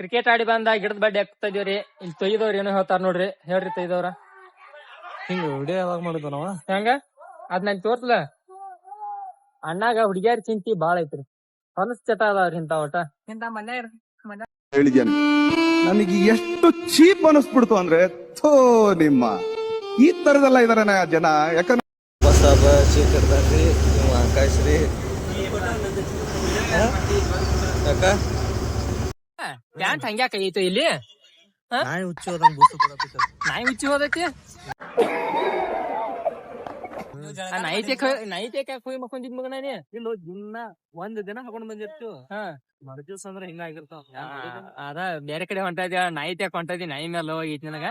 Cricket ಆಡಿ ಬಂದ ಗಿಡದ ಬಡ್ಡಿ ಹಾಕ್ತಾ ಇದೀವ್ರಿ. ಇಲ್ಲಿ ತೊಯ್ದವ್ರ ಏನೋ ಹೇಳ್ತಾರ ನೋಡ್ರಿ, ಹೇಳ್ರಿ ತೊಯ್ದವ್ರ. ಹಿಂಗ ವಿಡಿಯೋ ಯಾವಾಗ ಮಾಡಿದ್ವ ನಾವ ಹೆಂಗ ಅದ್ ನನ್ ತೋರ್ಸ್ಲ. ಅಣ್ಣಾಗ ಹುಡುಗಿಯಾರ ಚಿಂತಿ ಬಾಳ ಐತ್ರಿ. ಹೊಲಸ್ ಚಟ ಅದಾವ್ರಿ ಇಂತ ಒಟ. ಹೇಳಿದ್ಯಾನೆ ನನಗೆ ಎಷ್ಟು ಚೀಪ್ ಅನಿಸ್ಬಿಡ್ತು ಅಂದ್ರೆ ಥೋ ನಿಮ್ಮ ಈ ತರದೆಲ್ಲ ಇದಾರೆ ಜನ. ಯಾಕಂದ್ರೆ ಹೊಸಬ ಚೀಕರ್ದಾರ್ರಿ ನೀವು ಆಕಾಶ್ ರೀ. ಯಾಕ ಪ್ಯಾಂಟ್ ಹಂಗ್ಯಾಕ ಐತೋ ಇಲ್ಲಿ? ನಾಯಿ ಹುಚ್ಚಿ ಹೋದಂಗ್ ಬೂಸು ಕೊಡತ್ತಿತ್ತು. ನಾಯಿ ಹುಚ್ಚಿ ಹೋದೈತಿ. ನೈತೆ ಹೋಗಿ ಮಕ್ಕೊಂದಿದ್ ಮಗನ ನೀ. ಇಲ್ಲ ದಿನ ಒಂದ್ ದಿನ ಹಾಕೊಂಡ್ ಬಂದಿರ್ತೀವಿ. ಮರುದಿವ್ಸ ಅಂದ್ರ ಹಿಂಗ ಆಗಿರ್ತಾವ. ಅದ ಬೇರೆ ಕಡೆ ಹೊಂಟದ ನಾಯಿ ತ್ಯಾಕ್ ಹೊಂಟದಿ. ನಾಯಿ ಮೇಲೆ ಹೋಗೈತಿ ನನಗ.